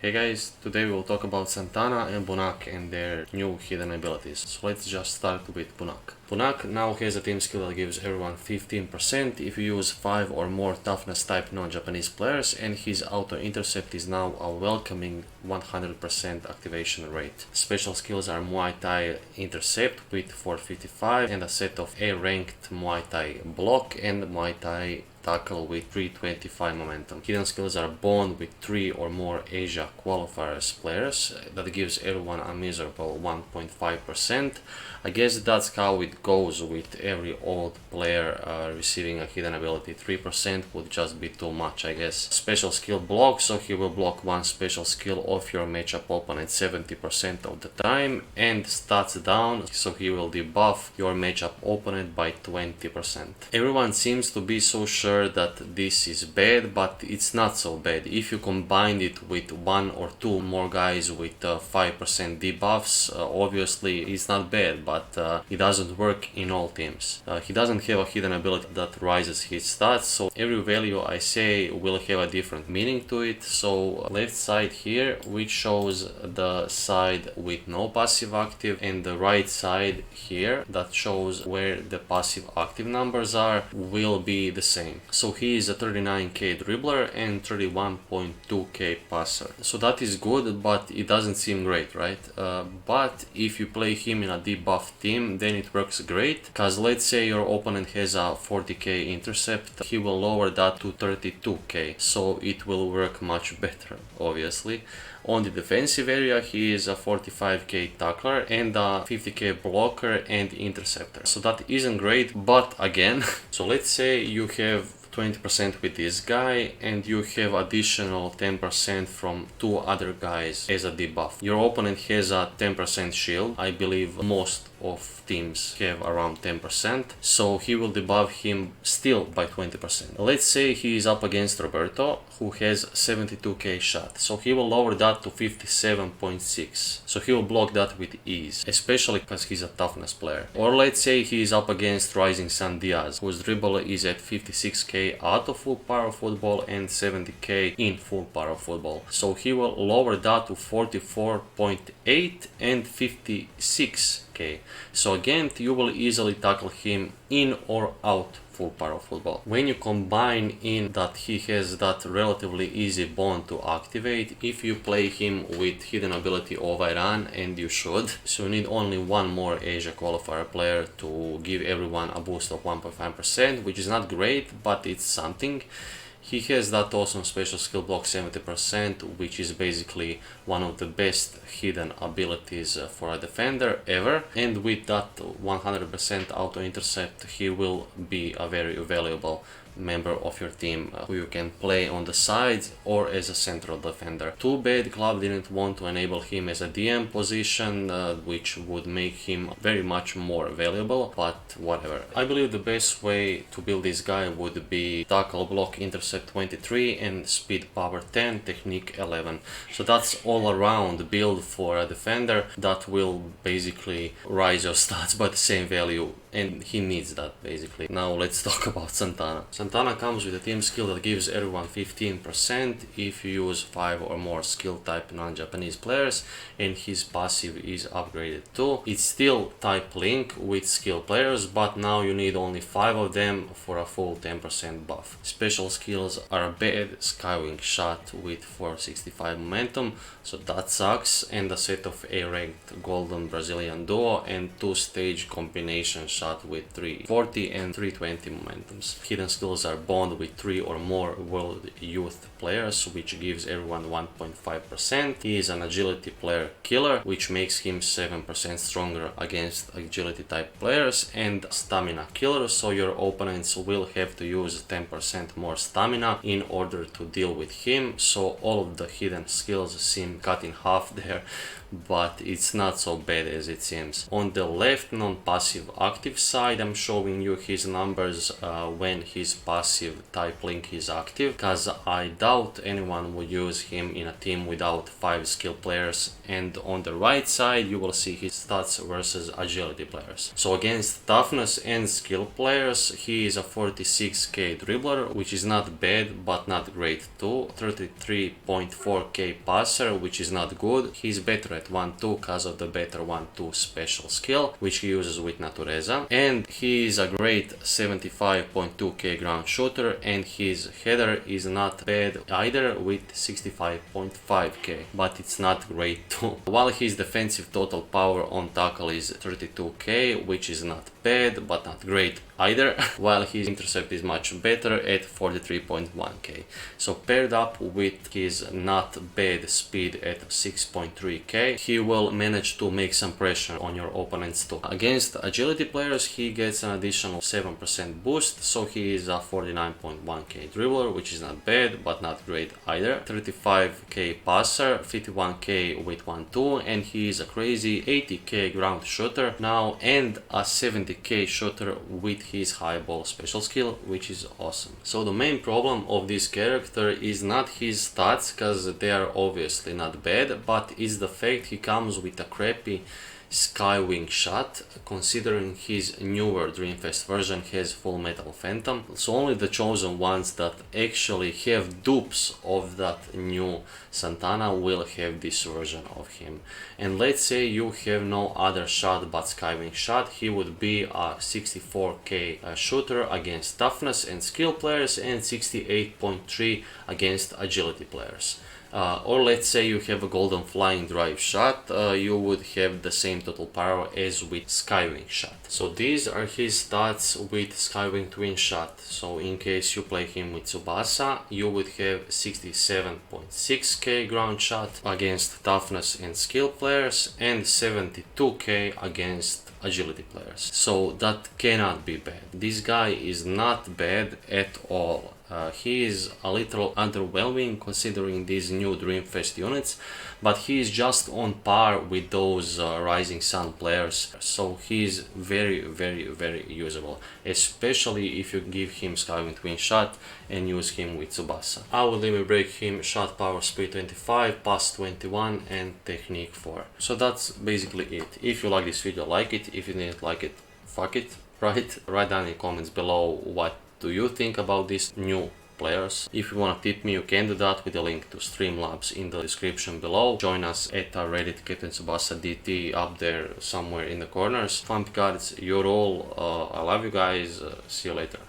Hey guys, today we will talk about Santana and Bunnaak and their new hidden abilities. So let's just start with Bunnaak. Bunnaak now has a team skill that gives everyone 15% if you use 5 or more toughness type non-Japanese players, and his auto intercept is now a welcoming 100% activation rate. Special skills are Muay Thai intercept with 455 and a set of A ranked Muay Thai block and Muay Thai tackle with 325 momentum. Hidden skills are bond with 3 or more Asia qualifiers players that gives everyone a miserable 1.5%. I guess that's how it goes with every old player receiving a hidden ability. 3% would just be too much, I guess. Special skill block, so he will block one special skill of your matchup opponent 70% of the time, and stats down, so he will debuff your matchup opponent by 20%. Everyone seems to be so sure that this is bad, but it's not so bad. If you combine it with 1 or 2 more guys with 5% debuffs, obviously it's not bad, but it doesn't work in all teams. He doesn't have a hidden ability that rises his stats, so every value I say will have a different meaning to it. So left side here, which shows the side with no passive active, and the right side here that shows where the passive active numbers are will be the same. So he is a 39k dribbler and 31.2k passer. So that is good, but it doesn't seem great, right? But if you play him in a debuff team, then it works great, because let's say your opponent has a 40k intercept, he will lower that to 32k, so it will work much better, obviously. On the defensive area, he is a 45k tackler and a 50k blocker and interceptor. So that isn't great, but again, so let's say you have 20% with this guy and you have additional 10% from 2 other guys as a debuff. Your opponent has a 10% shield. I believe most of teams have around 10%, so he will debuff him still by 20%. Let's say he is up against Roberto, who has 72k shot, so he will lower that to 57.6, so he will block that with ease, especially because he's a toughness player. Or let's say he is up against Rising Sun Diaz, whose dribble is at 56k out of full power football and 70k in full power football, so he will lower that to 44.8 and 56k. So again, you will easily tackle him in or out full power football. When you combine in that he has that relatively easy bond to activate, if you play him with hidden ability of Iran, and you should, so you need only one more Asia qualifier player to give everyone a boost of 1.5%, which is not great, but it's something. He has that awesome special skill block 70%, which is basically one of the best hidden abilities for a defender ever. And with that 100% auto intercept, he will be a very valuable member of your team who you can play on the sides or as a central defender. Too bad club didn't want to enable him as a DM position, which would make him very much more valuable, but whatever. I believe the best way to build this guy would be tackle block intercept 23 and speed power 10, technique 11. So that's all around build for a defender that will basically rise your stats by the same value, and he needs that basically. Now let's talk about Santana. Santana comes with a team skill that gives everyone 15% if you use 5 or more skill type non-Japanese players, and his passive is upgraded too. It's still type link with skill players, but now you need only 5 of them for a full 10% buff. Special skills are a bad skywing shot with 465 momentum, so that sucks, and a set of A-ranked golden Brazilian duo and 2-stage combination shot with 340 and 320 momentums. Hidden skills are bond with 3 or more world youth players, which gives everyone 1.5%. He is an agility player killer, which makes him 7% stronger against agility type players, and stamina killer, so your opponents will have to use 10% more stamina in order to deal with him. So all of the hidden skills seem cut in half there, but it's not so bad as it seems. On the left non-passive active side, I'm showing you his numbers when his passive type link is active, because I doubt anyone would use him in a team without 5 skill players. And on the right side you will see his stats versus agility players. So against toughness and skill players he is a 46k dribbler, which is not bad but not great too. 33.4k passer, which is not good. He's better at 1-2 because of the better 1-2 special skill which he uses with Natureza, and he is a great 75.2k ground shooter, and his header is not bad either with 65.5k, but it's not great too. While his defensive total power on tackle is 32k, which is not bad but not great either, while his intercept is much better at 43.1k. So paired up with his not bad speed at 6.3k, he will manage to make some pressure on your opponents too. Against agility players he gets an additional 7% boost, so he is a 49.1k dribbler, which is not bad but not great either. 35k passer, 51k with 1-2, and he is a crazy 80k ground shooter now, and a 70k shooter with his high ball special skill, which is awesome. So the main problem of this character is not his stats, because they are obviously not bad, but is the fact he comes with a crappy Skywing shot, considering his newer Dreamfest version has Full Metal Phantom. So only the chosen ones that actually have dupes of that new Santana will have this version of him. And let's say you have no other shot but Skywing shot, he would be a 64k shooter against toughness and skill players, and 68.3 against agility players. Or let's say you have a golden flying drive shot, you would have the same total power as with Skywing shot. So these are his stats with Skywing twin shot. So in case you play him with Tsubasa, you would have 67.6k ground shot against toughness and skill players, and 72k against agility players. So that cannot be bad. This guy is not bad at all. He is a little underwhelming considering these new Dreamfest units, but he is just on par with those Rising Sun players, so he is very usable, especially if you give him Skywing Twin Shot and use him with Tsubasa. I would limit break him shot power speed 25, pass 21 and technique 4. So that's basically it. If you like this video, like it. If you didn't like it, fuck it. Write down in the comments below what do you think about these new players. If you want to tip me, you can do that with a link to Streamlabs in the description below. Join us at our Reddit, Captain Tsubasa DT, up there somewhere in the corners. Fun cards, you're all. I love you guys. See you later.